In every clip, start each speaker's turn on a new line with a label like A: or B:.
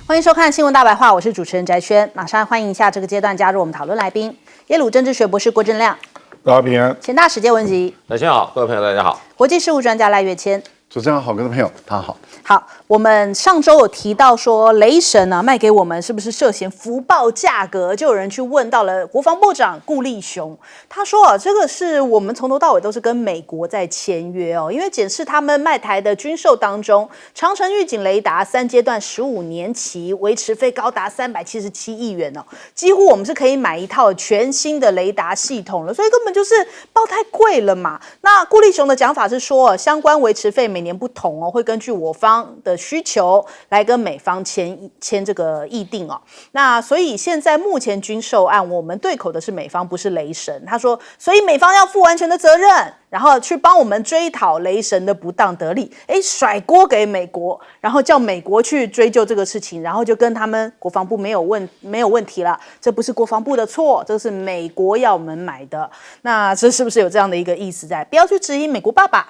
A: 欢迎收看《新闻大白话》，我是主持人翟轩。马上欢迎一下这个阶段加入我们讨论来宾，耶鲁政治学博士郭正亮，
B: 大家平安。
A: 前大使谢文吉，
C: 翟轩好，各位朋友大家好。
A: 国际事务专家赖岳谦，
B: 主持人好，各位朋友大家好。
A: 好，我们上周有提到说雷神啊卖给我们是不是涉嫌福报价格，就有人去问到了国防部长顾立雄，他说啊，这个是我们从头到尾都是跟美国在签约哦，因为检视他们卖台的军售当中，长程预警雷达3阶段15年期，维持费高达377亿元哦，几乎我们是可以买一套全新的雷达系统了，所以根本就是报太贵了嘛。那顾立雄的讲法是说，相关维持费每年不同哦，会根据我方的需求来跟美方签这个议定哦。那所以现在目前军售案，我们对口的是美方，不是雷神。他说，所以美方要负完全的责任，然后去帮我们追讨雷神的不当得利，甩锅给美国，然后叫美国去追究这个事情，然后就跟他们国防部没有问题了，这不是国防部的错，这是美国要我们买的。那这是不是有这样的一个意思在？不要去质疑美国爸爸。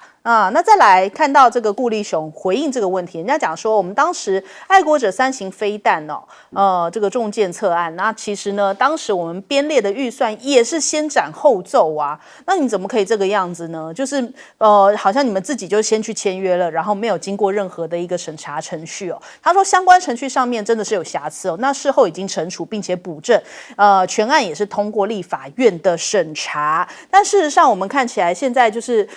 A: 那再来看到这个顾立雄回应这个问题，人家讲说我们当时爱国者3型飞弹这个重舰测案，那其实呢，当时我们编列的预算也是先斩后奏啊，那你怎么可以这个样子呢？就是好像你们自己就先去签约了，然后没有经过任何的一个审查程序哦。他说相关程序上面真的是有瑕疵哦，那事后已经惩处并且补正，全案也是通过立法院的审查，但事实上我们看起来现在就是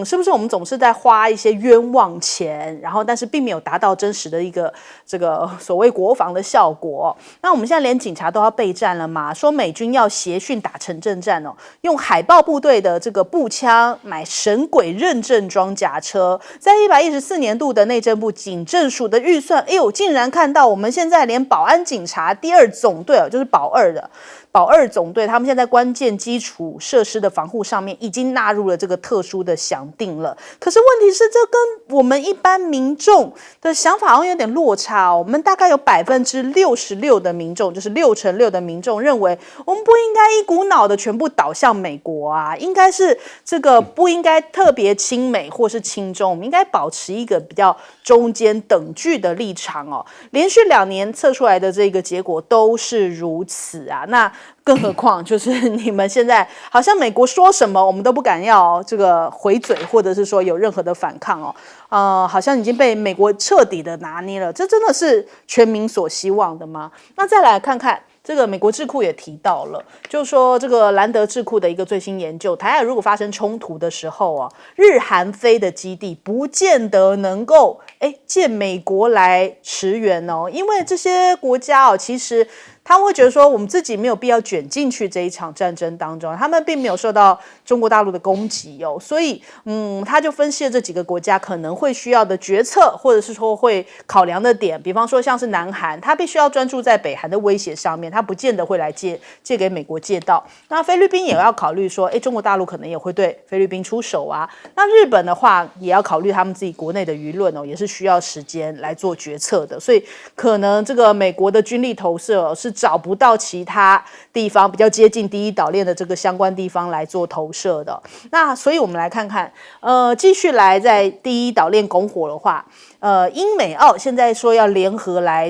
A: 是不是我们总是在花一些冤枉钱，然后但是并没有达到真实的一个这个所谓国防的效果。那我们现在连警察都要备战了嘛？说美军要协训打城镇战哦，用海豹部队的这个步枪买神鬼认证装甲车，在114年度的内政部警政署的预算，竟然看到我们现在连保安警察第2总队就是保二总队，他们现在关键基础设施的防护上面已经纳入了这个特殊的详定了。可是问题是，这跟我们一般民众的想法好像有点落差哦。我们大概有66%的民众，就是6%的民众认为，我们不应该一股脑的全部倒向美国啊，应该是这个不应该特别亲美或是亲中，我们应该保持一个比较中间等距的立场哦。连续2年测出来的这个结果都是如此啊，那更何况就是你们现在好像美国说什么我们都不敢要这个回嘴，或者是说有任何的反抗哦，好像已经被美国彻底的拿捏了，这真的是全民所希望的吗？那再来看看这个美国智库也提到了，就是说这个兰德智库的一个最新研究，台海如果发生冲突的时候日韩菲的基地不见得能够借美国来驰援哦，因为这些国家其实他们会觉得说，我们自己没有必要卷进去这一场战争当中，他们并没有受到中国大陆的攻击哦，所以他就分析了这几个国家可能会需要的决策，或者是说会考量的点，比方说像是南韩，他必须要专注在北韩的威胁上面，他不见得会来借给美国借道。那菲律宾也要考虑说，中国大陆可能也会对菲律宾出手啊。那日本的话，也要考虑他们自己国内的舆论也是需要时间来做决策的，所以可能这个美国的军力投射是找不到其他地方比较接近第一岛链的这个相关地方来做投射的。那所以我们来看看，继续来在第一岛链拱火的话，英美澳现在说要联合来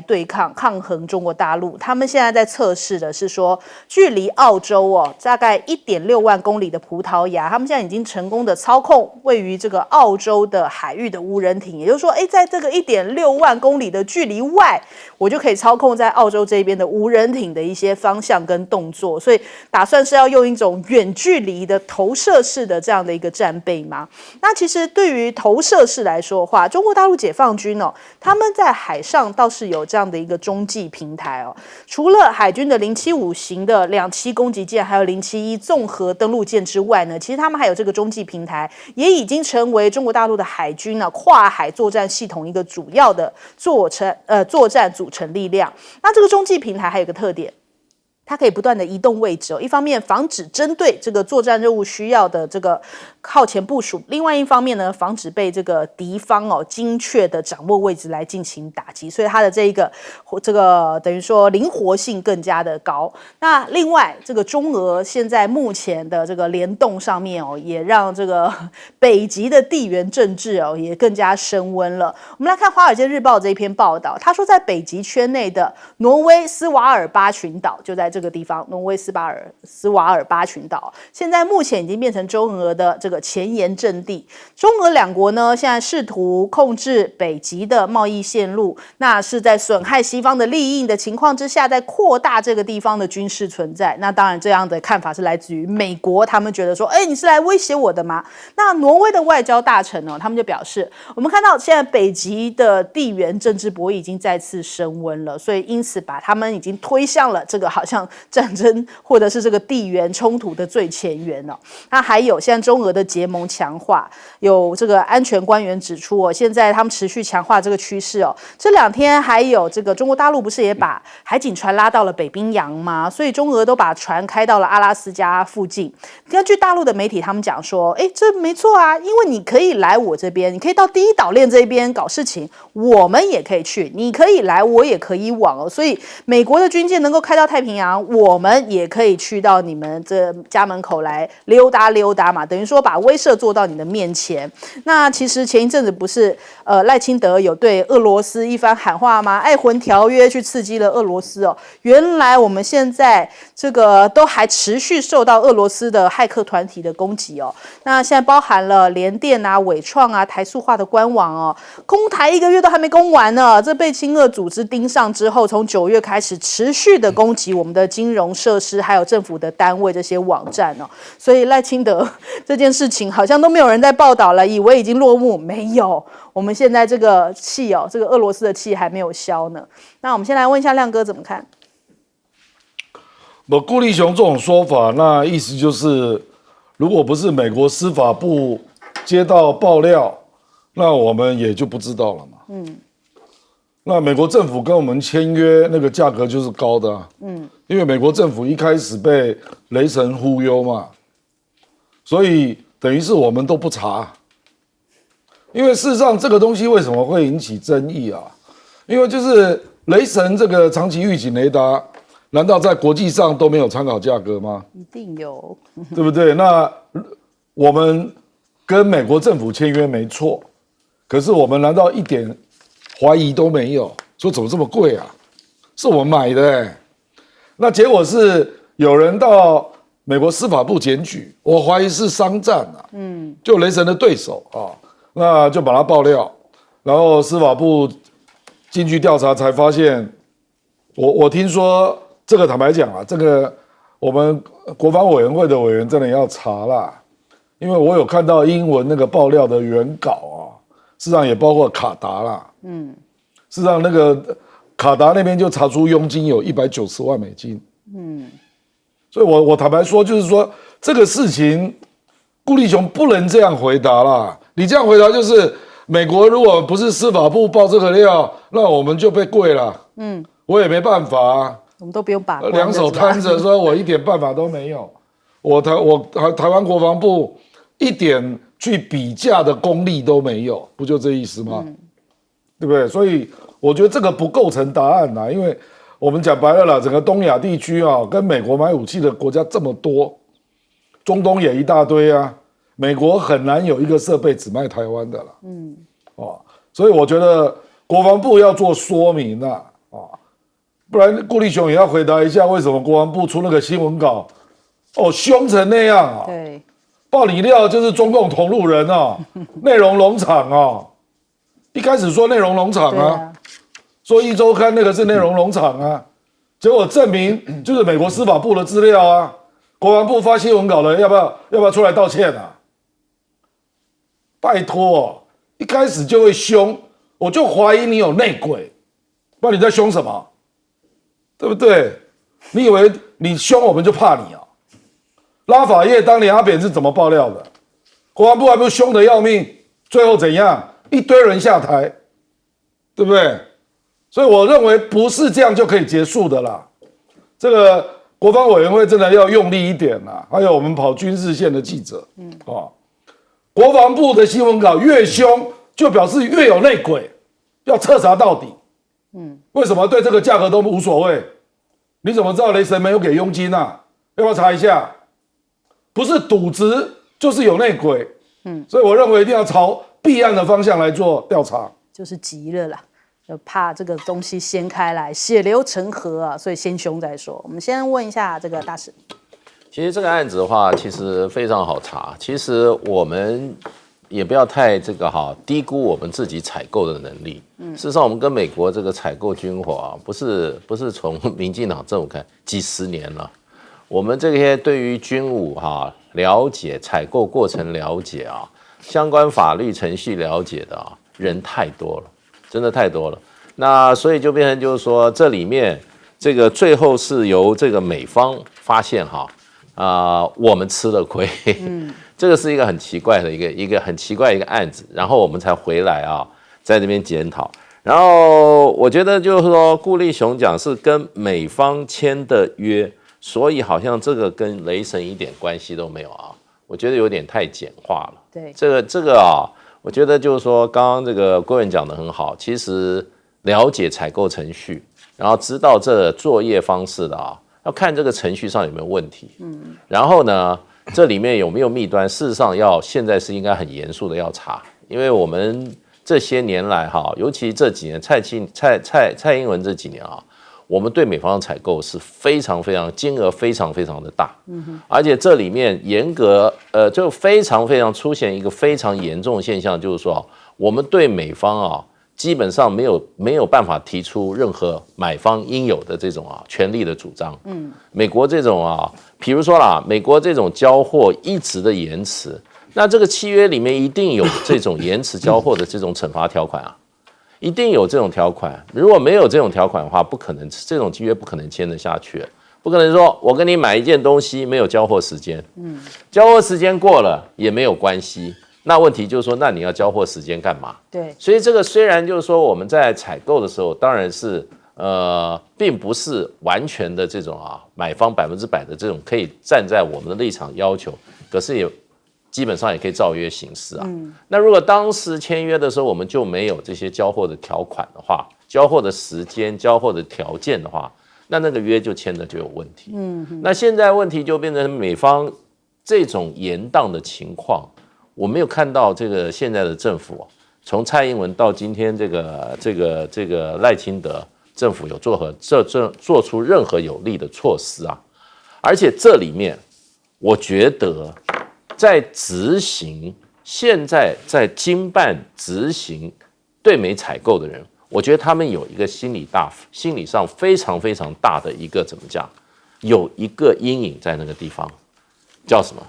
A: 抗衡中国大陆，他们现在在测试的是说，距离澳洲大概1.6万公里的葡萄牙，他们现在已经成功的操控位于这个澳洲的海域的无人艇，也就是说，在这个1.6万公里的距离外，我就可以操控在澳洲这边的无人艇的一些方向跟动作，所以打算是要用一种远距离的投射式的这样的一个战备吗？那其实对于投射式来说的话，中国大陆解放军他们在海上倒是有这样的一个中继平台除了海军的075型的2栖攻击舰，还有071综合登陆舰之外呢，其实他们还有这个中继平台，也已经成为中国大陆的海军跨海作战系统一个主要的作战组成力量。那这个中继平台还有一个特点，它可以不断的移动位置一方面防止针对这个作战任务需要的这个靠前部署，另外一方面呢，防止被这个敌方精确的掌握位置来进行打击，所以它的这个等于说灵活性更加的高。那另外这个中俄现在目前的这个联动上面也让这个北极的地缘政治也更加升温了。我们来看《华尔街日报》这一篇报道，他说在北极圈内的挪威斯瓦尔巴群岛就在这个地方，挪威斯瓦尔巴群岛现在目前已经变成中俄的这个前沿阵地。中俄两国呢，现在试图控制北极的贸易线路，那是在损害西方的利益的情况之下，在扩大这个地方的军事存在。那当然，这样的看法是来自于美国，他们觉得说，你是来威胁我的吗？那挪威的外交大臣呢，他们就表示，我们看到现在北极的地缘政治博弈已经再次升温了，所以因此把他们已经推向了这个好像战争或者是这个地缘冲突的最前缘了。那还有现在中俄的结盟强化，有这个安全官员指出现在他们持续强化这个趋势这两天还有这个中国大陆不是也把海警船拉到了北冰洋吗？所以中俄都把船开到了阿拉斯加附近。根据大陆的媒体他们讲说，这没错啊，因为你可以来我这边，你可以到第一岛链这边搞事情，我们也可以去，你可以来，我也可以往所以美国的军舰能够开到太平洋，我们也可以去到你们这家门口来溜达溜达嘛，等于说把威慑做到你的面前。那其实前一阵子不是赖清德有对俄罗斯一番喊话吗？爱魂条约去刺激了俄罗斯原来我们现在这个都还持续受到俄罗斯的骇客团体的攻击那现在包含了联电啊、伟创啊、台塑化的官网攻台1个月都还没攻完呢，这被亲俄组织盯上之后，从9月开始持续的攻击我们的金融设施，还有政府的单位这些网站所以赖清德这件事情好像都没有人在报道了，以为已经落幕，没有，我们现在这个气这个俄罗斯的气还没有消呢。那我们先来问一下亮哥怎么看？
C: 顾立雄这种说法，那意思就是，如果不是美国司法部接到爆料，那我们也就不知道了嘛。那美国政府跟我们签约，那个价格就是高的因为美国政府一开始被雷神忽悠嘛，所以等于是我们都不查。因为事实上这个东西为什么会引起争议啊？因为就是雷神这个长期预警雷达，难道在国际上都没有参考价格吗？
A: 一定有，
C: 对不对？那我们跟美国政府签约没错，可是我们难道一点怀疑都没有？说怎么这么贵啊？是我们买的那结果是有人到美国司法部检举，我怀疑是商战就雷神的对手那就把他爆料，然后司法部进去调查才发现，我听说这个坦白讲这个我们国防委员会的委员真的要查啦，因为我有看到英文那个爆料的原稿事实上也包括卡达啦，事实上那个卡达那边就查出佣金有190万美金，所以我坦白说，就是说这个事情，顾立雄不能这样回答啦。你这样回答就是美国如果不是司法部爆这个料，那我们就被跪了。我也没办法
A: 我们都不用把
C: 两手摊着，说我一点办法都没有。台湾国防部一点去比价的功力都没有，不就这意思吗？对不对？所以我觉得这个不构成答案因为我们讲白了啦，整个东亚地区跟美国买武器的国家这么多，中东也一大堆美国很难有一个设备只卖台湾的了。所以我觉得国防部要做说明不然顾立雄也要回答一下，为什么国防部出那个新闻稿凶成那样
A: 对，
C: 爆你料就是中共同路人内容农场一开始说内容农场说一周刊那个是内容农场结果证明就是美国司法部的资料国防部发新闻稿了，要不要出来道歉拜托一开始就会凶，我就怀疑你有内鬼，不然你在凶什么？对不对？你以为你凶我们就怕你拉法叶当年阿扁是怎么爆料的？国防部还不是凶得要命，最后怎样？一堆人下台，对不对？所以我认为不是这样就可以结束的啦。这个国防委员会真的要用力一点啦，还有我们跑军事线的记者，国防部的新闻稿越凶，就表示越有内鬼，要彻查到底。为什么对这个价格都无所谓？你怎么知道雷神没有给佣金啊？要不要查一下？不是渎职，就是有内鬼。所以我认为一定要朝弊案的方向来做调查。
A: 就是急了啦，就怕这个东西掀开来，血流成河啊，所以先凶再说。我们先问一下这个大使。
D: 其实这个案子的话，其实非常好查。其实我们也不要太低估我们自己采购的能力。事实上，我们跟美国这个采购军火啊，不是从民进党政府看几十年了。我们这些对于军武了解、采购过程了解啊，相关法律程序了解的人太多了，真的太多了。那所以就变成就是说，这里面这个最后是由这个美方发现我们吃了亏，这个是一个很奇怪的一个很奇怪的一个案子，然后我们才回来在这边检讨。然后我觉得就是说，顾立雄讲是跟美方签的约，所以好像这个跟雷神一点关系都没有我觉得有点太简化了。
A: 对，
D: 这个我觉得就是说，刚刚这个郭院讲的很好，其实了解采购程序，然后知道这作业方式的要看这个程序上有没有问题，然后呢，这里面有没有弊端，事实上现在是应该很严肃的要查，因为我们这些年来尤其这几年蔡英文这几年我们对美方的采购是非常非常金额非常非常的大，而且这里面严格就非常非常出现一个非常严重的现象，就是说我们对美方基本上没有办法提出任何买方应有的这种权利的主张。美国这种比如说美国这种交货一直的延迟，那这个契约里面一定有这种延迟交货的这种惩罚条款一定有这种条款。如果没有这种条款的话，不可能这种契约不可能签得下去，不可能说我跟你买一件东西没有交货时间，交货时间过了也没有关系。那问题就是说，那你要交货时间干嘛？
A: 对，
D: 所以这个虽然就是说我们在采购的时候，当然是并不是完全的这种买方100%的这种可以站在我们的立场要求，可是也基本上也可以照约行事那如果当时签约的时候我们就没有这些交货的条款的话，交货的时间、交货的条件的话，那个约就签的就有问题。那现在问题就变成美方这种延宕的情况。我没有看到这个现在的政府从蔡英文到今天这个赖清德政府有做出任何有利的措施而且这里面我觉得在执行现在在经办执行对美采购的人，我觉得他们有一个心理上非常非常大的一个怎么讲，有一个阴影在那个地方，叫什么？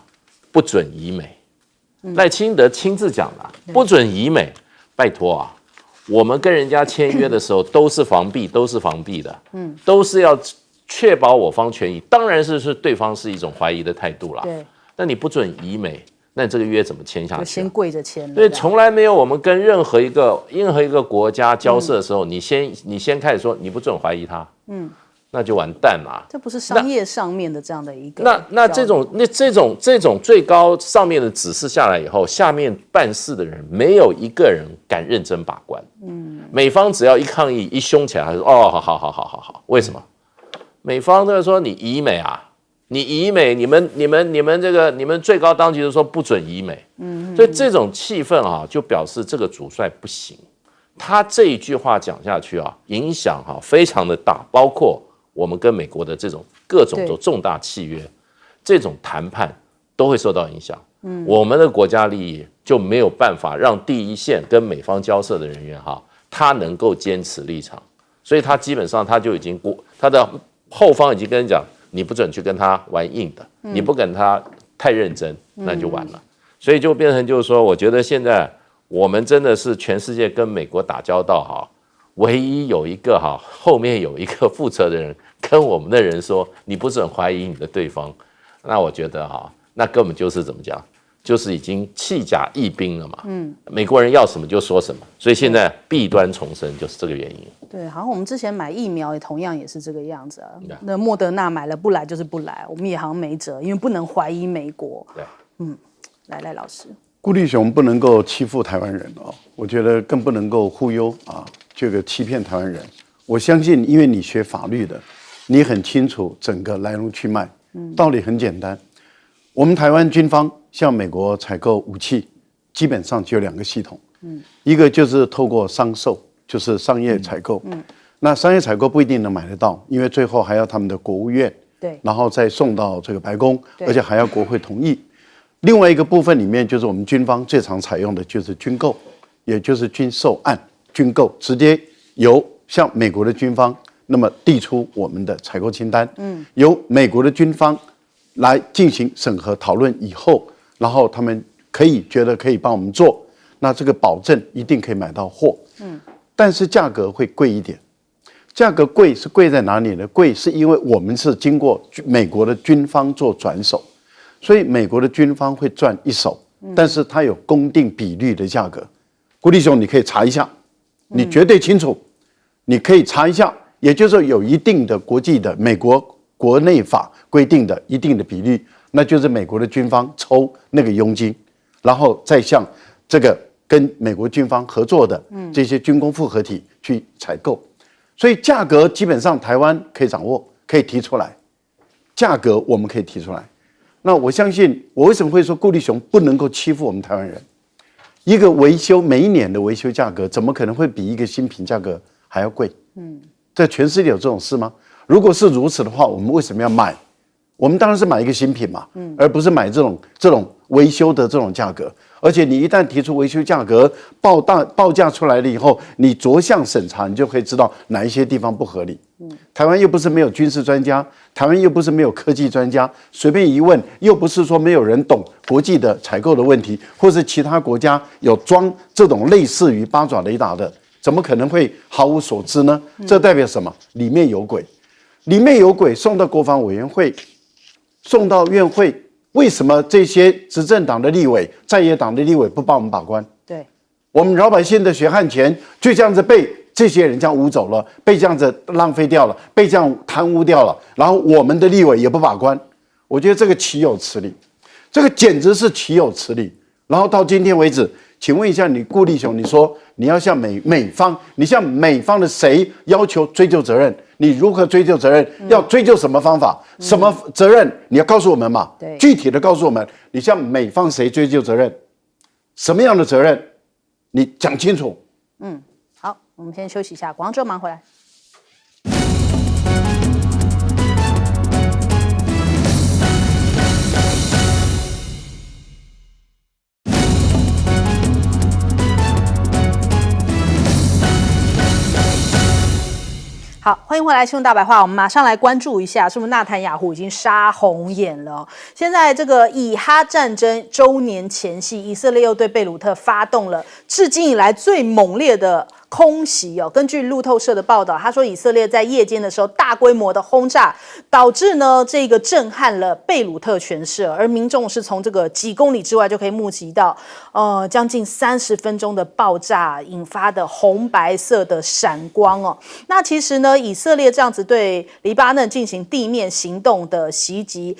D: 不准移美。赖清德亲自讲的，不准移美，拜托我们跟人家签约的时候都是防弊的，都是要确保我方权益，当然是对方是一种怀疑的态度啦。
A: 对，
D: 那你不准移美，那你这个约怎么签下去？
A: 先跪着签。
D: 对，从来没有我们跟任何一个国家交涉的时候，你先开始说你不准怀疑他，那就完蛋了。
A: 这不是商业上面的这样的一个
D: 那这种最高上面的指示下来以后，下面办事的人没有一个人敢认真把关。美方只要一抗议一凶起来，他说好，为什么？美方就是说你移美你移美，你们最高当局就说不准移美。所以这种气氛就表示这个主帅不行。他这一句话讲下去影响非常的大，包括我们跟美国的这种各种的重大契约，这种谈判都会受到影响。我们的国家利益就没有办法让第一线跟美方交涉的人员他能够坚持立场，所以他基本上他就已经他的后方已经跟人讲，你不准去跟他玩硬的，你不跟他太认真，那就完了。所以就变成就是说，我觉得现在我们真的是全世界跟美国打交道唯一有一个后面有一个负责的人跟我们的人说，你不准怀疑你的对方，那我觉得那根本就是怎么讲，就是已经弃甲易兵了嘛。美国人要什么就说什么，所以现在弊端丛生，就是这个原因。
A: 对，好像我们之前买疫苗也同样也是这个样子啊。那莫德纳买了不来就是不来，我们也好像没辙，因为不能怀疑美国。
D: 对，
A: 来老师，
B: 顾立雄不能够欺负台湾人哦，我觉得更不能够忽悠啊，这个欺骗台湾人。我相信，因为你学法律的，你很清楚整个来龙去脉。道理很简单，我们台湾军方向美国采购武器，基本上就2个系统。一个就是透过商售，就是商业采购。那商业采购不一定能买得到，因为最后还要他们的国务院，
A: 对，
B: 然后再送到这个白宫，而且还要国会同意。另外一个部分里面，就是我们军方最常采用的就是军购，也就是军售案、军购，直接由向美国的军方那么递出我们的采购清单，由美国的军方来进行审核讨论以后，然后他们觉得可以帮我们做，那这个保证一定可以买到货，但是价格会贵一点。价格贵是贵在哪里呢？贵是因为我们是经过美国的军方做转手。所以美国的军方会赚一手，但是它有公定比率的价格。顾立雄，你可以查一下，你绝对清楚，你可以查一下，也就是说有一定的国际的美国国内法规定的一定的比率，那就是美国的军方抽那个佣金，然后再向这个跟美国军方合作的这些军工复合体去采购。所以价格基本上台湾可以掌握，可以提出来，价格我们可以提出来。那我相信，我为什么会说顾立雄不能够欺负我们台湾人？一个维修每一年的维修价格，怎么可能会比一个新品价格还要贵？在全世界有这种事吗？如果是如此的话，我们为什么要买？我们当然是买一个新品嘛，而不是买这种维修的这种价格。而且你一旦提出维修价格报价出来了以后，你着项审查，你就可以知道哪一些地方不合理。台湾又不是没有军事专家，台湾又不是没有科技专家，随便一问，又不是说没有人懂国际的采购的问题，或是其他国家有装这种类似于八爪雷达的，怎么可能会毫无所知呢？这代表什么？里面有鬼，里面有鬼，送到国防委员会，送到院会。为什么这些执政党的立委、在野党的立委不帮我们把关？
A: 对，
B: 我们老百姓的血汗钱就这样子被这些人这样污走了，被这样子浪费掉了，被这样贪污掉了，然后我们的立委也不把关，我觉得这个岂有此理，这个简直是岂有此理。然后到今天为止，请问一下你顾立雄，你说你要向美方，你向美方的谁要求追究责任？你如何追究责任？要追究什么方法？什么责任？你要告诉我们嘛？
A: 对，
B: 具体的告诉我们，你向美方谁追究责任？什么样的责任？你讲清楚。
A: 好，我们先休息一下，广州忙回来。好，欢迎回来，新闻大白话。我们马上来关注一下，是不是纳坦雅胡已经杀红眼了？现在这个以哈战争周年前夕，以色列又对贝鲁特发动了至今以来最猛烈的空袭哦。根据路透社的报道，他说以色列在夜间的时候大规模的轰炸，导致呢这个震撼了贝鲁特全市，而民众是从这个几公里之外就可以目击到，将近30分钟的爆炸引发的红白色的闪光哦。那其实呢，以色列这样子对黎巴嫩进行地面行动的袭击，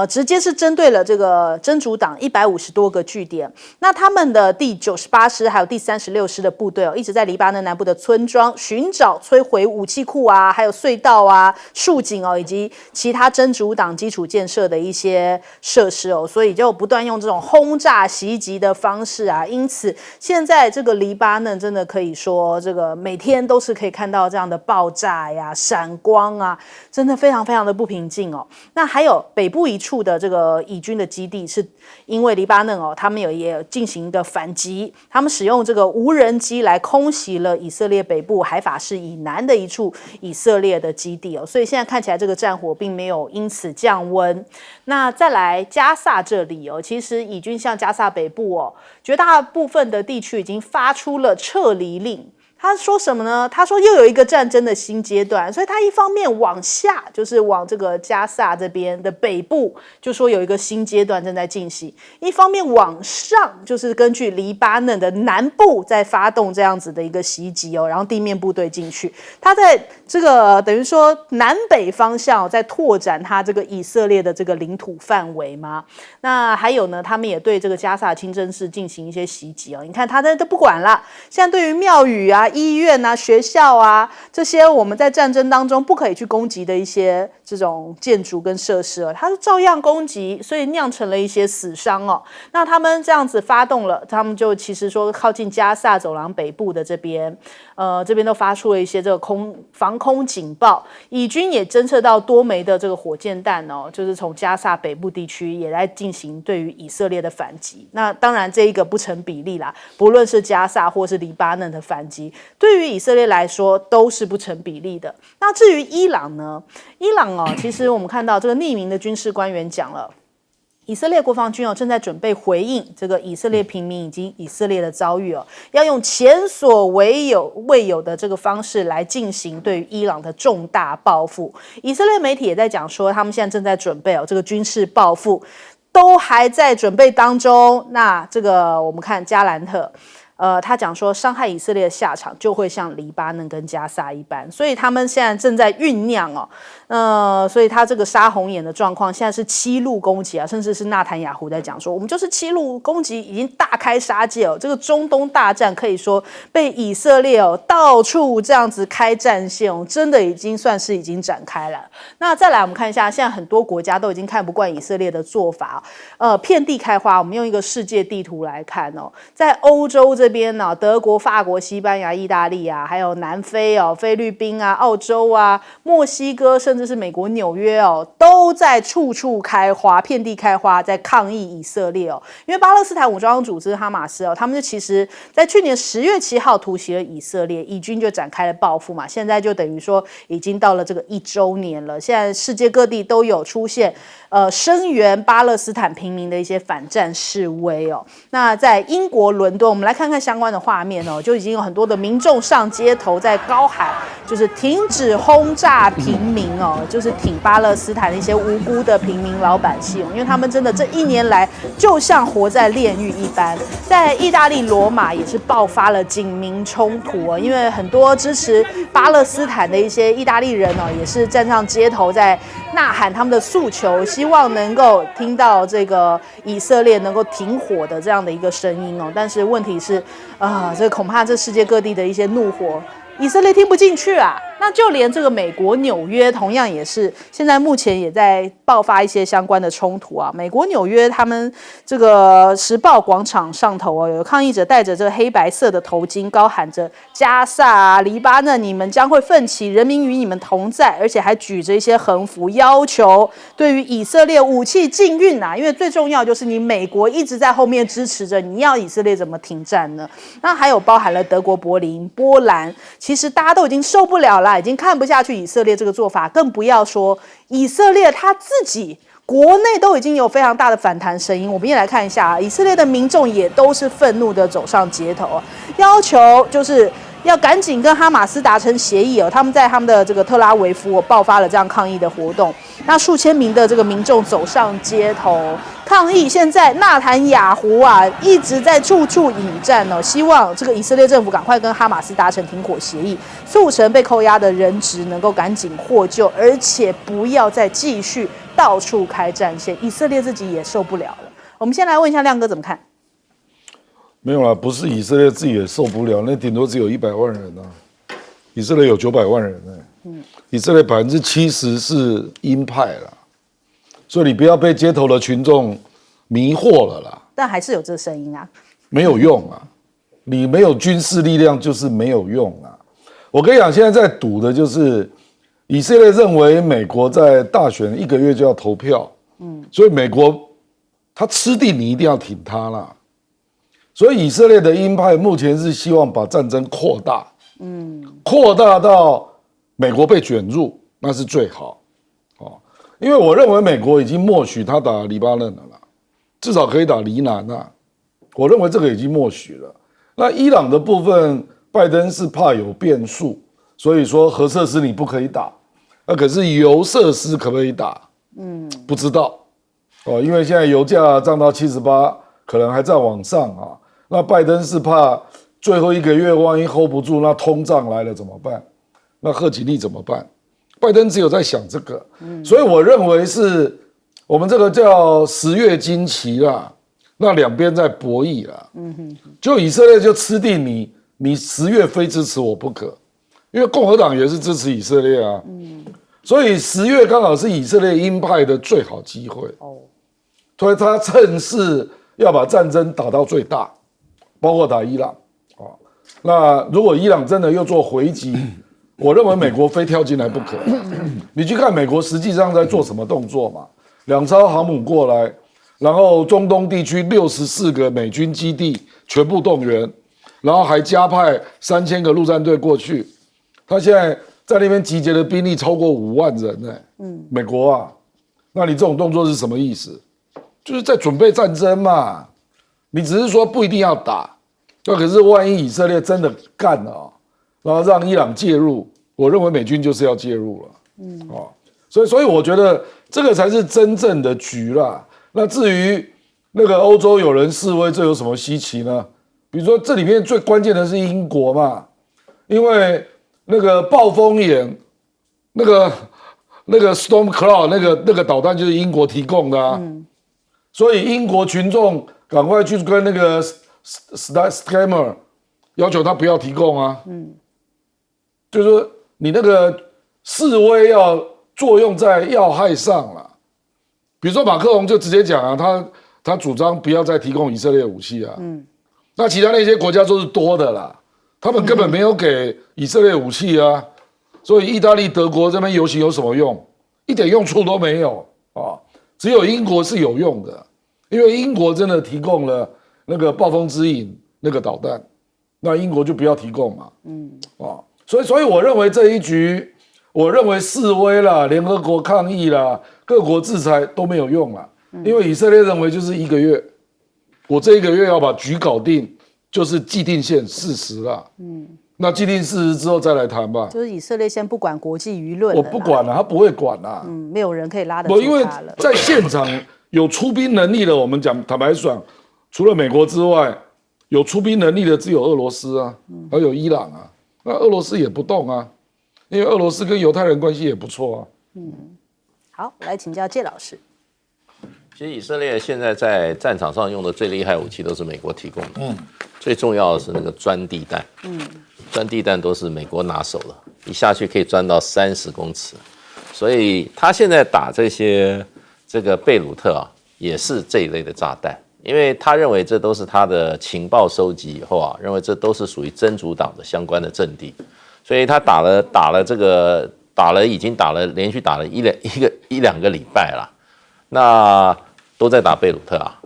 A: 直接是针对了这个真主党150多个据点。那他们的第98师还有第36师的部队一直在黎巴嫩南部的村庄寻找摧毁武器库啊，还有隧道啊、竖井以及其他真主党基础建设的一些设施所以就不断用这种轰炸袭击的方式啊。因此，现在这个黎巴嫩真的可以说，这个每天都是可以看到这样的爆炸呀、闪光啊，真的非常非常的不平静那还有北部一处的这个以军的基地，是因为黎巴嫩他们也进行一个反击，他们使用这个无人机来空袭了以色列北部海法市以南的一处以色列的基地所以现在看起来这个战火并没有因此降温。那再来加萨这里其实以军向加萨北部绝大部分的地区已经发出了撤离令。他说什么呢？他说又有一个战争的新阶段，所以他一方面往下，就是往这个加萨这边的北部，就说有一个新阶段正在进行；一方面往上，就是根据黎巴嫩的南部在发动这样子的一个袭击哦，然后地面部队进去。他在这个等于说南北方向在拓展他这个以色列的这个领土范围吗？那还有呢，他们也对这个加萨清真寺进行一些袭击哦。你看他都不管了，现在对于庙宇啊、医院啊、学校啊这些我们在战争当中不可以去攻击的一些这种建筑跟设施哦，他是照样攻击，所以酿成了一些死伤哦。那他们这样子发动了，他们就其实说靠近加萨走廊北部的这边，这边都发出了一些这个防空警报，以军也侦测到多枚的这个火箭弹哦，就是从加萨北部地区也在进行对于以色列的反击。那当然这一个不成比例啦，不论是加萨或是黎巴嫩的反击，对于以色列来说都是不成比例的。那至于伊朗呢？伊朗哦，其实我们看到这个匿名的军事官员讲了。以色列国防军正在准备回应这个以色列平民以及以色列的遭遇要用前所未有的这个方式来进行对于伊朗的重大报复。以色列媒体也在讲说，他们现在正在准备这个军事报复，都还在准备当中。那这个我们看加兰特。他讲说，伤害以色列的下场就会像黎巴嫩跟加萨一般，所以他们现在正在酝酿所以他这个杀红眼的状况现在是7路攻击啊，甚至是纳坦雅胡在讲说，我们就是7路攻击，已经大开杀戒这个中东大战可以说被以色列到处这样子开战线真的已经算是已经展开了。那再来我们看一下，现在很多国家都已经看不惯以色列的做法遍地开花。我们用一个世界地图来看在欧洲这边德国、法国、西班牙、意大利啊，还有南非菲律宾啊、澳洲啊、墨西哥，甚至是美国纽约都在处处开花，遍地开花，在抗议以色列因为巴勒斯坦武装组织哈马斯他们就其实在去年10月7号突袭了以色列，以军就展开了报复嘛，现在就等于说已经到了这个1周年了。现在世界各地都有出现声援巴勒斯坦平民的一些反战示威那在英国伦敦，我们来看看相关的画面就已经有很多的民众上街头在高喊，就是停止轰炸平民就是挺巴勒斯坦的一些无辜的平民老百姓因为他们真的这1年来就像活在炼狱一般。在意大利罗马也是爆发了警民冲突因为很多支持巴勒斯坦的一些意大利人也是站上街头在呐喊他们的诉求，希望能够听到这个以色列能够停火的这样的一个声音但是问题是这恐怕这世界各地的一些怒火以色列听不进去啊。那就连这个美国纽约同样也是现在目前也在爆发一些相关的冲突美国纽约他们这个时报广场上头有抗议者戴着这个黑白色的头巾，高喊着加萨黎巴嫩你们将会奋起，人民与你们同在，而且还举着一些横幅，要求对于以色列武器禁运因为最重要就是你美国一直在后面支持着，你要以色列怎么停战呢？那还有包含了德国、柏林、波兰，其实大家都已经受不了了，已经看不下去以色列这个做法，更不要说以色列他自己国内都已经有非常大的反弹声音。我们也来看一下以色列的民众也都是愤怒的走上街头要求就是要赶紧跟哈马斯达成协议他们在他们的这个特拉维夫爆发了这样抗议的活动，那数千名的这个民众走上街头抗议。现在纳坦雅胡一直在处处引战希望这个以色列政府赶快跟哈马斯达成停火协议，促成被扣押的人质能够赶紧获救，而且不要再继续到处开战线。以色列自己也受不了了。我们先来问一下亮哥怎么看？
C: 没有啦，不是以色列自己也受不了，那顶多只有100万人以色列有900万人以色列70%是鹰派啦，所以你不要被街头的群众迷惑了啦。
A: 但还是有这声音
C: 没有用你没有军事力量就是没有用我跟你讲，现在在赌的就是以色列认为美国在大选1个月就要投票，所以美国他吃定你一定要挺他啦。所以以色列的鹰派目前是希望把战争扩大，扩大到美国被卷入，那是最好，因为我认为美国已经默许他打黎巴嫩了啦，至少可以打黎南我认为这个已经默许了。那伊朗的部分，拜登是怕有变数，所以说核设施你不可以打，可是油设施可不可以打？不知道哦，因为现在油价涨到78，可能还在往上啊。那拜登是怕最后1个月万一 hold 不住，那通胀来了怎么办？那贺锦丽怎么办？拜登只有在想这个，所以我认为是我们这个叫10月惊奇啦，那两边在博弈啦。就以色列就吃定你10月非支持我不可，因为共和党也是支持以色列啊。所以10月刚好是以色列鹰派的最好机会。所以他趁势要把战争打到最大，包括打伊朗。那如果伊朗真的又做回击，我认为美国非跳进来不可。你去看美国实际上在做什么动作嘛？2艘航母过来，然后中东地区64个美军基地全部动员，然后还加派3000个陆战队过去。他现在在那边集结的兵力超过5万人呢。美国啊，那你这种动作是什么意思？就是在准备战争嘛。你只是说不一定要打。那可是万一以色列真的干了，然后让伊朗介入，我认为美军就是要介入了。所以我觉得这个才是真正的局啦。那至于那个欧洲有人示威，这有什么稀奇呢？比如说这里面最关键的是英国嘛，因为那个暴风眼，那个 Storm Cloud 那个导弹就是英国提供的啊。所以英国群众赶快去跟那个Starmer要求他不要提供啊。就是说你那个示威要作用在要害上了。比如说马克龙就直接讲啊，他主张不要再提供以色列武器啊。那其他那些国家都是多的啦，他们根本没有给以色列武器啊。所以意大利、德国这边游行有什么用？一点用处都没有啊。只有英国是有用的，因为英国真的提供了那个暴风之影那个导弹，那英国就不要提供嘛。所以我认为这一局，我认为示威啦、联合国抗议啦、各国制裁都没有用啦，因为以色列认为就是1个月，我这1个月要把局搞定，就是既定事实啦。那既定事实之后再来谈吧。
A: 就是以色列先不管国际舆论，
C: 我不管了，他不会管啦。
A: 没有人可以拉得住
C: 因为
A: 他了。
C: 在现场有出兵能力的，我们讲坦白讲，除了美国之外，有出兵能力的只有俄罗斯啊，还有伊朗啊。那俄罗斯也不动啊，因为俄罗斯跟犹太人关系也不错啊。
A: 好，来请教介老师。
D: 其实以色列现在在战场上用的最厉害武器都是美国提供的。最重要的是那个钻地弹。钻地弹都是美国拿手了，一下去可以钻到30公尺。所以他现在打这个贝鲁特啊，也是这一类的炸弹。因为他认为这都是他的情报收集以后啊，认为这都是属于真主党的相关的阵地，所以他已经连续打了一两个礼拜了，那都在打贝鲁特啊。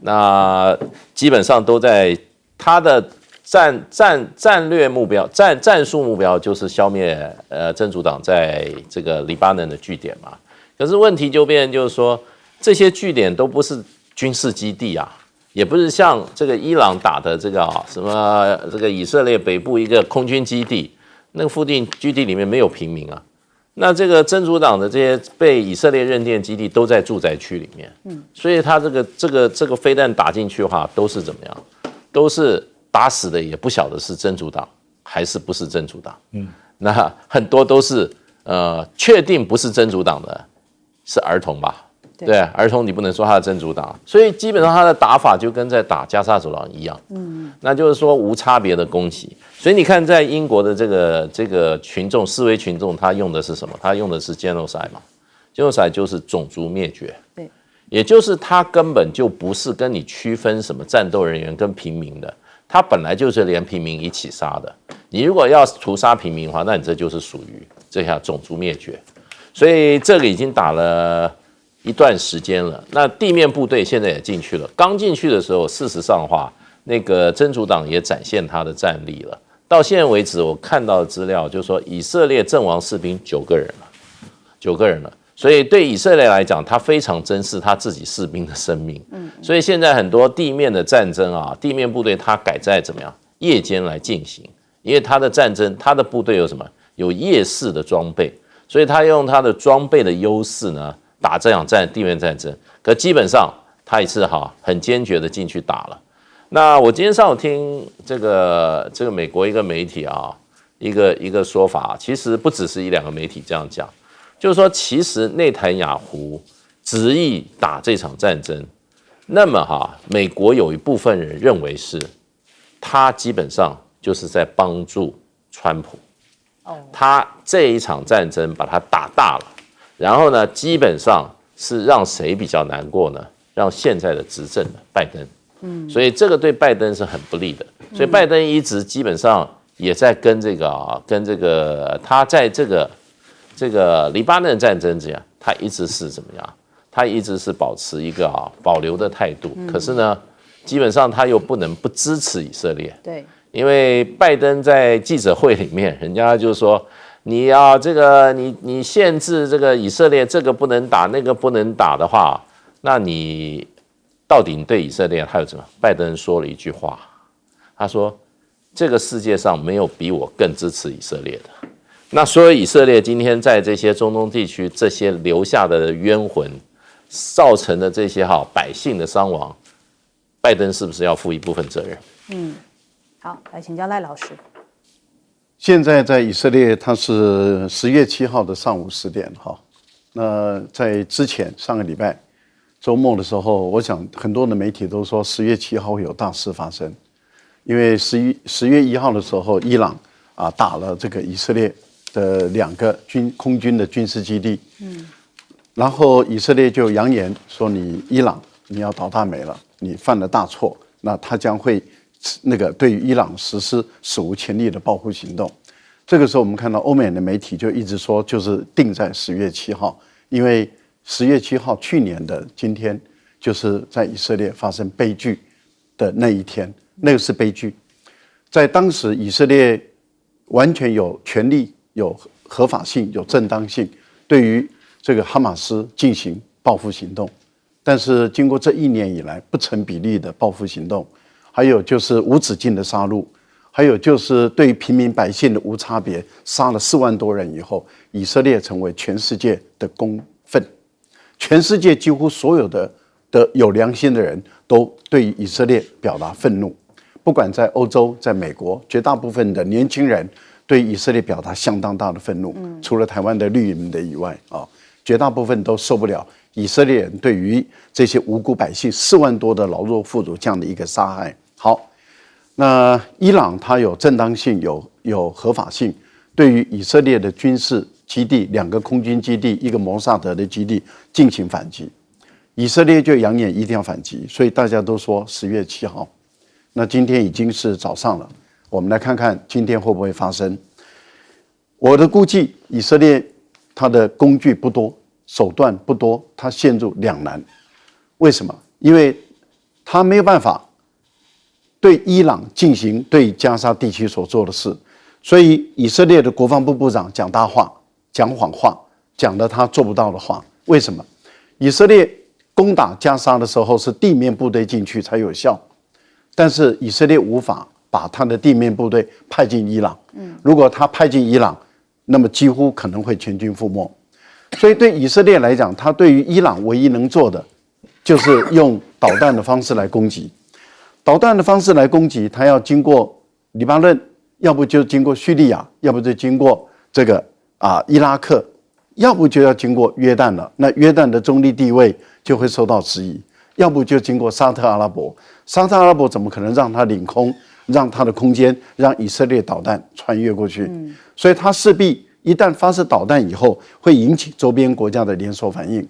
D: 那基本上都在他的战略目标、战术目标就是消灭真主党在这个黎巴嫩的据点嘛。可是问题就变成就是说，这些据点都不是军事基地啊，也不是像这个伊朗打的这个什么这个以色列北部一个空军基地，那个附近基地里面没有平民啊。那这个真主党的这些被以色列认定基地都在住宅区里面，所以他这个飞弹打进去的话，都是怎么样？都是打死的，也不晓得是真主党还是不是真主党。那很多都是确定不是真主党的，是儿童吧？对，儿童你不能说他是真主党，所以基本上他的打法就跟在打加沙走廊一样，那就是说无差别的攻击。所以你看，在英国的这个群众示威群众，他用的是什么？他用的是 genocide 嘛 ，genocide 就是种族灭绝，
A: 对，
D: 也就是他根本就不是跟你区分什么战斗人员跟平民的，他本来就是连平民一起杀的。你如果要屠杀平民的话，那你这就是属于这下种族灭绝。所以这个已经打了一段时间了，那地面部队现在也进去了。刚进去的时候，事实上的话，那个真主党也展现他的战力了。到现在为止，我看到的资料就是说，以色列阵亡士兵9个人了。所以对以色列来讲，他非常珍视他自己士兵的生命。所以现在很多地面的战争啊，地面部队他改在怎么样夜间来进行，因为他的战争，他的部队有什么？有夜视的装备，所以他用他的装备的优势呢，打这场地面战争。可基本上他也是很坚决的进去打了。那我今天上午听这个美国一个媒体一个说法，其实不只是1-2个媒体这样讲，就是说其实内塔尼亚胡执意打这场战争，那么美国有一部分人认为是他基本上就是在帮助川普。他这一场战争把他打大了，然后呢，基本上是让谁比较难过呢？让现在的执政的拜登。所以这个对拜登是很不利的。所以拜登一直基本上也在跟这个他在这个黎巴嫩战争这样，他一直是怎么样？他一直是保持一个保留的态度。可是呢，基本上他又不能不支持以色列。
A: 对。
D: 因为拜登在记者会里面，人家就说你要你限制这个以色列这个不能打那个不能打的话，那你到底对以色列还有什么？拜登说了一句话，他说这个世界上没有比我更支持以色列的。那所以以色列今天在这些中东地区这些留下的冤魂，造成的这些百姓的伤亡，拜登是不是要负一部分责任？
A: 好，来请教赖老师。
B: 现在在以色列，它是10月7号的上午10点那在之前上个礼拜周末的时候，我想很多的媒体都说10月7号会有大事发生，因为10月1号的时候，伊朗打了这个以色列的2个空军的军事基地，然后以色列就扬言说伊朗你要倒大霉了，你犯了大错，那他将会对于伊朗实施史无前例的报复行动。这个时候我们看到欧美的媒体就一直说就是定在10月7号，因为10月7号去年的今天就是在以色列发生悲剧的那一天，那个是悲剧。在当时以色列完全有权利、有合法性、有正当性对于这个哈马斯进行报复行动，但是经过这1年以来不成比例的报复行动，还有就是无止境的杀戮，还有就是对平民百姓的无差别杀了4万多人以后，以色列成为全世界的公愤，全世界几乎所有的有良心的人都对以色列表达愤怒，不管在欧洲、在美国，绝大部分的年轻人对以色列表达相当大的愤怒，除了台湾的绿营的以外绝大部分都受不了以色列人对于这些无辜百姓4万多的老弱妇孺这样的一个杀害。好，那伊朗它有正当性，有合法性，对于以色列的军事基地2个空军基地，1个摩萨德的基地进行反击，以色列就扬言一定要反击，所以大家都说10月7号。那今天已经是早上了，我们来看看今天会不会发生。我的估计，以色列它的工具不多，手段不多，它陷入两难。为什么？因为它没有办法对伊朗进行对加沙地区所做的事，所以以色列的国防部部长讲大话、讲谎话，讲了他做不到的话。为什么？以色列攻打加沙的时候是地面部队进去才有效，但是以色列无法把他的地面部队派进伊朗。如果他派进伊朗，那么几乎可能会全军覆没。所以对以色列来讲，他对于伊朗唯一能做的就是用导弹的方式来攻击。导弹的方式来攻击，他要经过黎巴嫩，要不就经过叙利亚，要不就经过这个伊拉克，要不就要经过约旦了。那约旦的中立地位就会受到质疑，要不就经过沙特阿拉伯。沙特阿拉伯怎么可能让他领空，让他的空间，让以色列导弹穿越过去？所以他势必一旦发射导弹以后，会引起周边国家的连锁反应。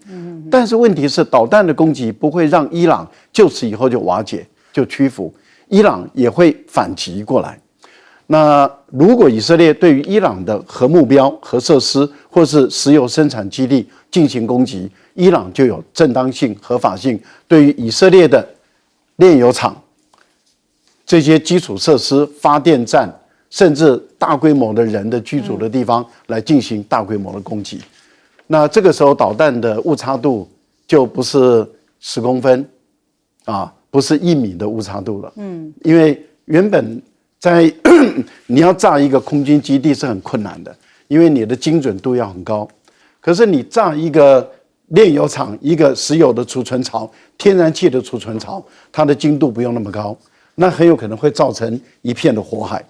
B: 但是问题是，导弹的攻击不会让伊朗就此以后就瓦解、就屈服，伊朗也会反击过来。那如果以色列对于伊朗的核目标、核设施或是石油生产基地进行攻击，伊朗就有正当性、合法性，对于以色列的炼油厂、这些基础设施、发电站，甚至大规模的人的居住的地方来进行大规模的攻击。那这个时候导弹的误差度就不是10公分不是1米的误差度了。因为原本你要炸一个空军基地是很困难的，因为你的精准度要很高。可是你炸一个炼油厂、一个石油的储存槽、天然气的储存槽，它的精度不用那么高，那很有可能会造成一片的火海。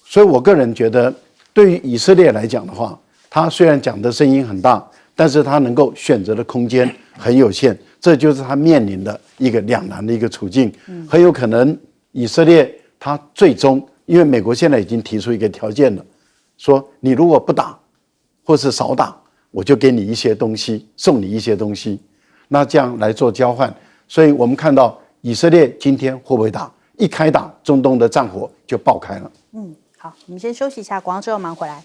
B: 所以我个人觉得，对于以色列来讲的话，他虽然讲的声音很大，但是他能够选择的空间很有限，这就是他面临的一个两难的一个处境。很有可能以色列他最终，因为美国现在已经提出一个条件了，说你如果不打或是少打，我就给你一些东西，送你一些东西，那这样来做交换。所以我们看到以色列今天会不会打？一开打，中东的战火就爆开了。
A: 好，我们先休息一下，广告之后马上回来。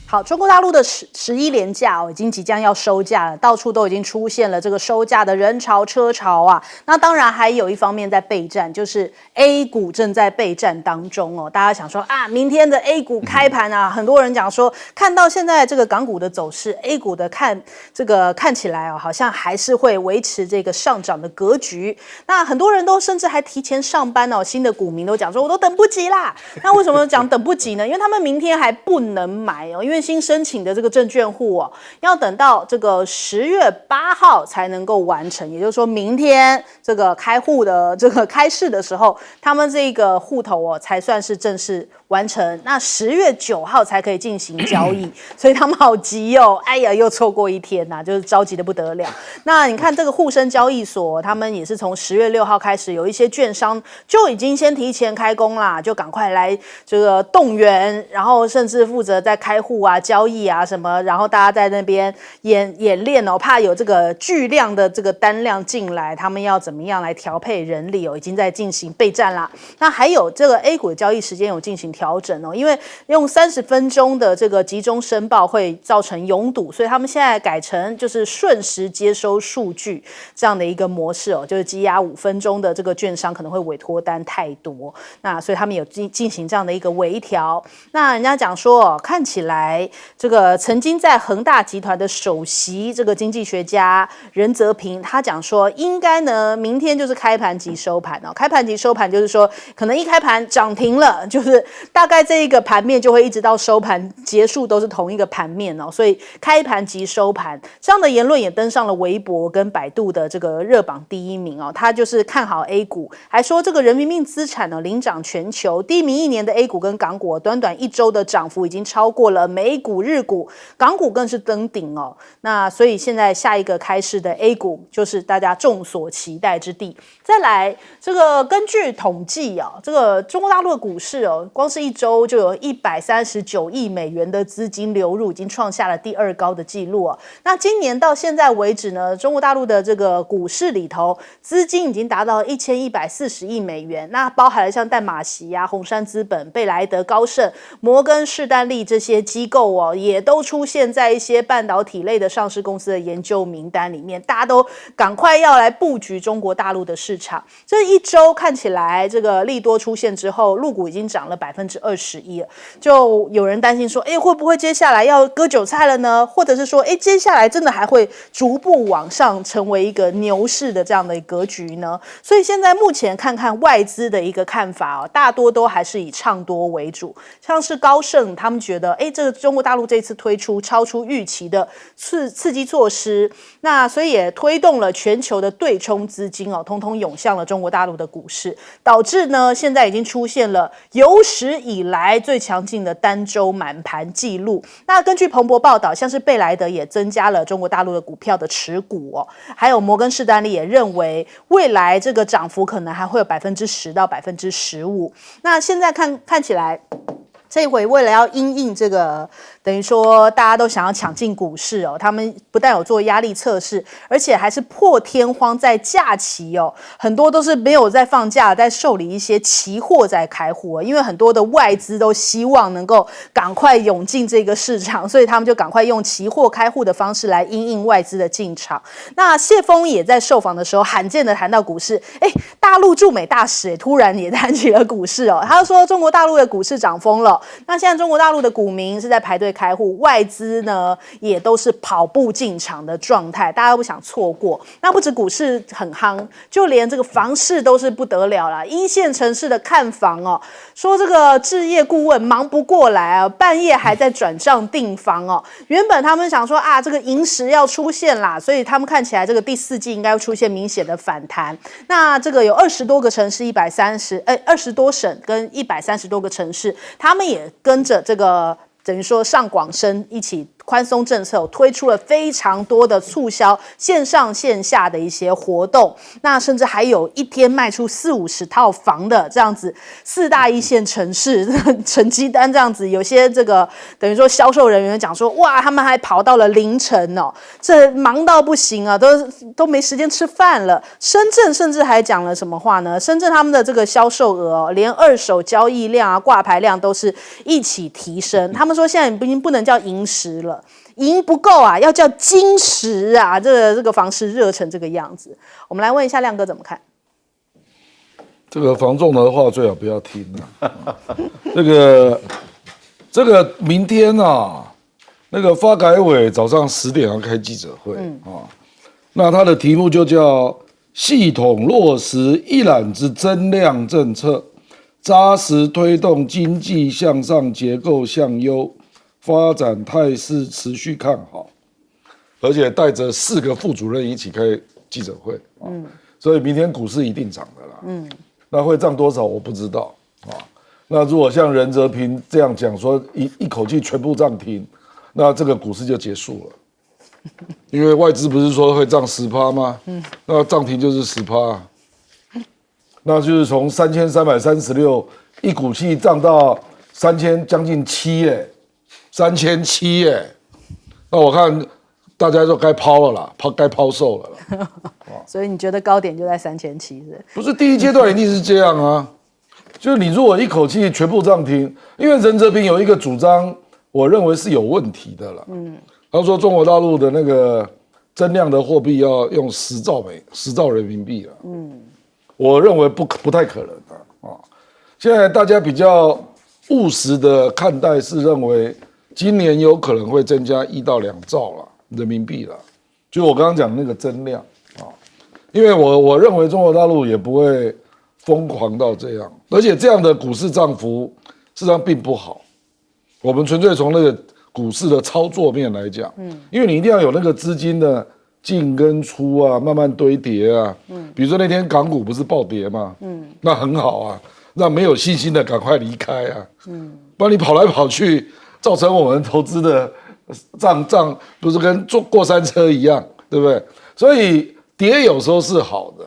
A: 好，中国大陆的11连假已经即将要收假了，到处都已经出现了这个收假的人潮车潮啊。那当然还有一方面在备战，就是 A 股正在备战当中哦。大家想说啊，明天的 A 股开盘啊，很多人讲说，看到现在这个港股的走势 ，A 股的看起来哦，好像还是会维持这个上涨的格局。那很多人都甚至还提前上班哦，新的股民都讲说，我都等不及啦。那为什么讲等不及呢？因为他们明天还不能买哦，因为新申请的这个证券户哦，要等到这个10月8号才能够完成，也就是说明天这个开户的这个开市的时候，他们这个户头哦才算是正式完成。那10月9号才可以进行交易，所以他们好急哦，哎呀，又错过一天呐，就是着急的不得了。那你看这个沪深交易所，他们也是从10月6号开始，有一些券商就已经先提前开工啦，就赶快来这个动员，然后甚至负责在开户啊、交易啊什么，然后大家在那边演练哦，怕有这个巨量的这个单量进来，他们要怎么样来调配人力哦，已经在进行备战啦。那还有这个 A 股的交易时间有进行调整哦，因为用30分钟的这个集中申报会造成拥堵，所以他们现在改成就是瞬时接收数据这样的一个模式哦，就是积压5分钟的这个券商可能会委托单太多，那所以他们有进行这样的一个微调。那人家讲说，看起来这个曾经在恒大集团的首席这个经济学家任泽平，他讲说，应该呢明天就是开盘即收盘哦。开盘即收盘就是说，可能一开盘涨停了，就是大概这一个盘面就会一直到收盘结束都是同一个盘面哦。所以开盘即收盘这样的言论也登上了微博跟百度的这个热榜第1名哦。他就是看好 A 股，还说这个人民币资产呢领涨全球，第1名1年的 A 股跟港股短短1周的涨幅已经超过了美股、日股，港股更是登顶哦。那所以现在下一个开市的 A 股就是大家众所期待之地。再来，这个根据统计啊，这个中国大陆的股市哦，光是1周就有139亿美元的资金流入，已经创下了第2高的纪录哦。那今年到现在为止呢，中国大陆的这个股市里头，资金已经达到1140亿美元，那包含了像淡马锡啊、红杉资本、贝莱德高盛、摩根士丹利这些机构哦，也都出现在一些半导体类的上市公司的研究名单里面，大家都赶快要来布局中国大陆的市场。这1周看起来，这个利多出现之后，陆股已经涨了21%了，就有人担心说，会不会接下来要割韭菜了呢？或者是说，接下来真的还会逐步往上成为一个牛市的这样的格局呢？所以现在目前看看外资的一个看法哦，大多都还是以唱多为主，像是高盛他们觉得，这个中国大陆这次推出超出预期的刺激措施，那所以也推动了全球的对冲资金哦，通通涌向了中国大陆的股市，导致呢现在已经出现了有史以来最强劲的单周满盘记录。那根据彭博报道，像是贝莱德也增加了中国大陆的股票的持股哦，还有摩根士丹利也认为未来这个涨幅可能还会有10%到15%。那现在看起来，这一回为了要因应这个等于说大家都想要抢进股市哦。他们不但有做压力测试，而且还是破天荒在假期哦，很多都是没有在放假，在受理一些期货在开户哦，因为很多的外资都希望能够赶快涌进这个市场，所以他们就赶快用期货开户的方式来因应外资的进场。那谢峰也在受访的时候罕见的谈到股市，大陆驻美大使突然也谈起了股市哦，他说中国大陆的股市涨疯了，那现在中国大陆的股民是在排队开户，外资呢也都是跑步进场的状态，大家都不想错过。那不止股市很夯，就连这个房市都是不得了啦。一线城市的看房哦，说这个置业顾问忙不过来啊，半夜还在转账订房哦。原本他们想说啊，这个银石要出现啦，所以他们看起来这个第4季应该会出现明显的反弹。那这个有20多个城市，20多省跟130多个城市，他们也跟着这个等于说上广深一起宽松政策，推出了非常多的促销线上线下的一些活动，那甚至还有一天卖出40-50套房的这样子，4大1线城市成绩单这样子，有些这个等于说销售人员讲说，哇，他们还跑到了凌晨哦，这忙到不行啊，都没时间吃饭了。深圳甚至还讲了什么话呢？深圳他们的这个销售额连二手交易量啊、挂牌量都是一起提升。他们说现在已经不能叫银石了。银不够啊，要叫金石啊！这个房市热成这个样子，我们来问一下亮哥怎么看？
C: 这个房仲的话最好不要听啊。这个明天啊，那个发改委早上10点要开记者会啊，那它的题目就叫系统落实一揽子增量政策，扎实推动经济向上结构向优。发展态势持续看好，而且带着4个副主任一起开记者会，所以明天股市一定涨的啦，那会涨多少我不知道啊。那如果像任哲平这样讲说一口气全部涨停，那这个股市就结束了，因为外资不是说会涨10%吗？那涨停就是10%，那就是从3336一股气涨到3000将近7耶。3700耶，那我看大家都该抛了啦，该抛售了啦。
A: 所以你觉得高点就在3700是？
C: 不是第一阶段一定是这样啊，就是你如果一口气全部涨停，因为任哲平有一个主张，我认为是有问题的啦。他说中国大陆的那个增量的货币要用10兆人民币了。我认为不太可能的啊。现在大家比较务实的看待是认为。今年有可能会增加1到2兆啦人民币啦，就我刚刚讲那个增量啊，因为我认为中国大陆也不会疯狂到这样，而且这样的股市涨幅事实上并不好。我们纯粹从那个股市的操作面来讲，因为你一定要有那个资金的进跟出啊，慢慢堆叠啊，比如说那天港股不是暴跌嘛，那很好啊，让没有信心的赶快离开啊，不然你跑来跑去。造成我们投资的账不是跟坐过山车一样，对不对？所以跌有时候是好的，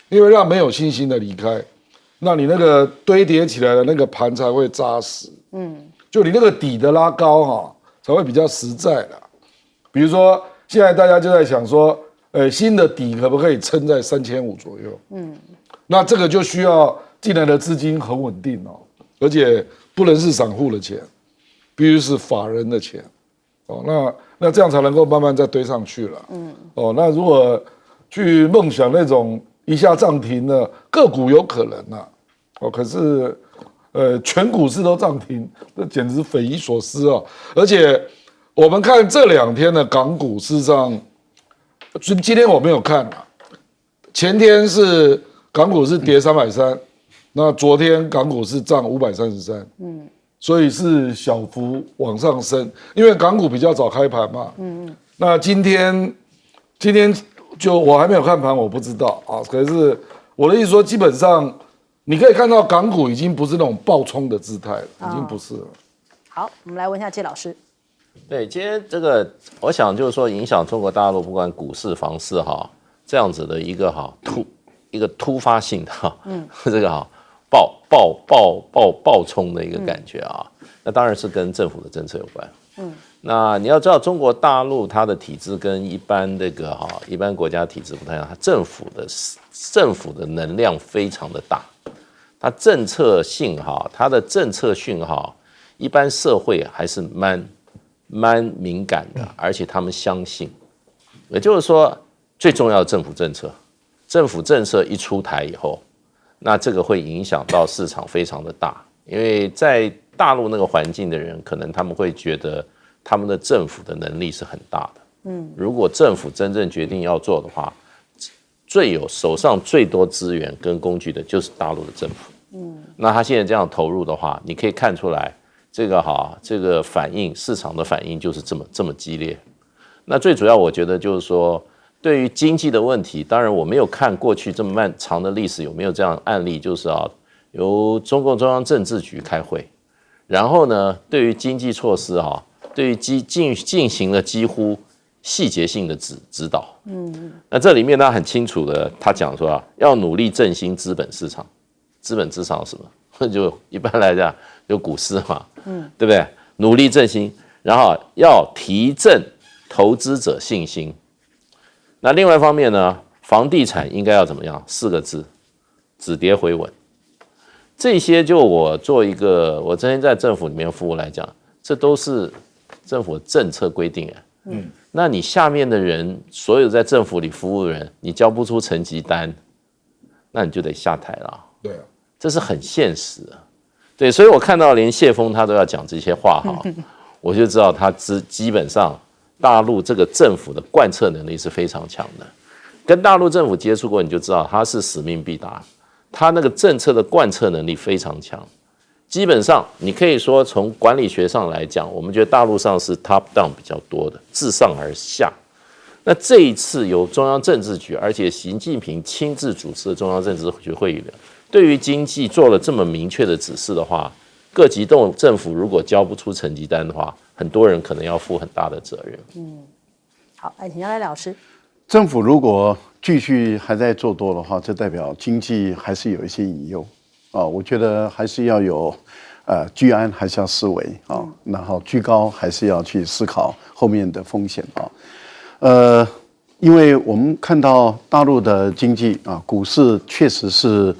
C: 因为让没有信心的离开，那你那个堆叠起来的那个盘才会扎实。就你那个底的拉高哈，才会比较实在啦。比如说现在大家就在想说，新的底可不可以撑在3500左右？那这个就需要进来的资金很稳定哦，而且不能是散户的钱。必须是法人的钱，那这样才能够慢慢再堆上去了。那如果去梦想那种一下涨停的个股有可能啊，可是全股市都涨停，这简直匪夷所思哦。而且我们看这2天的港股，事实上，今天我没有看啊，前天是港股是跌330，那昨天港股是涨533。所以是小幅往上升，因为港股比较早开盘嘛。那今天就我还没有看盘，我不知道啊。可是我的意思说，基本上你可以看到港股已经不是那种暴冲的姿态了，已经不是了。
A: 好，我们来问一下谢老师。
D: 对，今天这个我想就是说，影响中国大陆不管股市、房市哈这样子的一个突发性的这个暴冲的一个感觉啊，那当然是跟政府的政策有关。那你要知道，中国大陆它的体制跟一般一般国家体制不太一样，它政府的能量非常的大，它政策信号，它的政策讯号，一般社会还是蛮敏感的，而且他们相信。也就是说，最重要的政府政策一出台以后，那这个会影响到市场非常的大，因为在大陆那个环境的人，可能他们会觉得他们的政府的能力是很大的。如果政府真正决定要做的话，手上最多资源跟工具的就是大陆的政府。那他现在这样投入的话，你可以看出来，这个反应，市场的反应就是这么激烈。那最主要，我觉得就是说，对于经济的问题，当然我没有看过去这么漫长的历史有没有这样的案例，就是由中共中央政治局开会，然后呢，对于经济措施对于进行了几乎细节性的指导。那这里面他很清楚的，他讲说要努力振兴资本市场。资本市场是什么？就一般来讲，就股市嘛，对不对？努力振兴，然后要提振投资者信心。那另外一方面呢，房地产应该要怎么样？4个字：止跌回稳。这些就我做一个，我之前在政府里面服务来讲，这都是政府政策规定。那你下面的人，所有在政府里服务的人，你交不出成绩单，那你就得下台了。
C: 对啊，
D: 这是很现实的。对，所以我看到连谢峰他都要讲这些话我就知道他基本上大陆这个政府的贯彻能力是非常强的。跟大陆政府接触过，你就知道他是使命必达，他那个政策的贯彻能力非常强。基本上你可以说从管理学上来讲，我们觉得大陆上是 top down 比较多的，自上而下。那这一次由中央政治局，而且习近平亲自主持的中央政治局会议的，对于经济做了这么明确的指示的话，各级政府如果交不出成绩单的话，很多人可能要负很大的责任。
A: 好，来请教赖老师。
B: 政府如果继续还在做多的话，这代表经济还是有一些隐忧我觉得还是要有居安还是要思危然后居高还是要去思考后面的风险因为我们看到大陆的经济股市确实是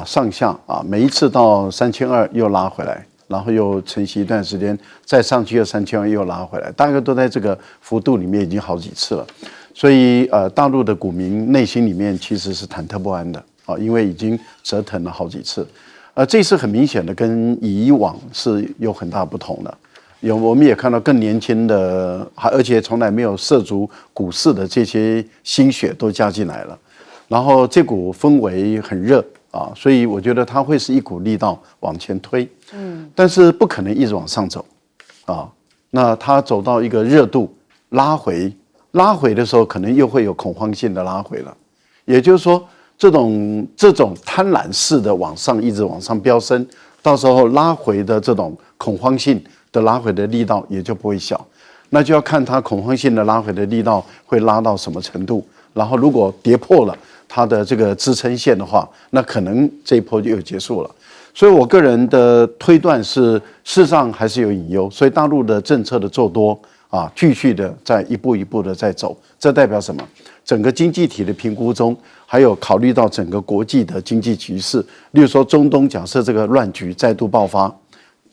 B: 上下每一次到3200又拉回来，然后又承袭一段时间，再上去又3200又拉回来，大概都在这个幅度里面已经好几次了。所以大陆的股民内心里面其实是忐忑不安的因为已经折腾了好几次，这次很明显的跟以往是有很大不同的。我们也看到更年轻的，而且从来没有涉足股市的这些新血都加进来了，然后这股氛围很热所以我觉得它会是一股力道往前推，但是不可能一直往上走那它走到一个热度拉回的时候，可能又会有恐慌性的拉回了，也就是说，这种贪婪式的往上一直往上飙升，到时候拉回的这种恐慌性的拉回的力道也就不会小，那就要看它恐慌性的拉回的力道会拉到什么程度，然后如果跌破了它的这个支撑线的话，那可能这一波就结束了。所以我个人的推断是，事实上还是有隐忧，所以大陆的政策的做多继续的在一步一步的在走，这代表什么？整个经济体的评估中，还有考虑到整个国际的经济局势，例如说中东，假设这个乱局再度爆发，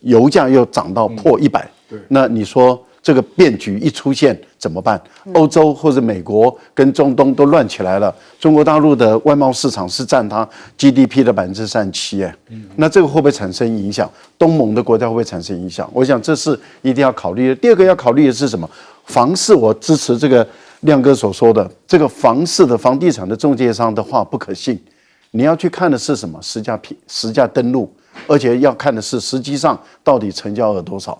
B: 油价又涨到破100，那你说这个变局一出现怎么办？欧洲或者美国跟中东都乱起来了，中国大陆的外贸市场是占它 GDP 的37%，那这个会不会产生影响？东盟的国家会不会产生影响？我想这是一定要考虑的。第二个要考虑的是什么？房市，我支持这个亮哥所说的，这个房市的房地产的中介商的话不可信，你要去看的是什么？实价登录，而且要看的是实际上到底成交额多少。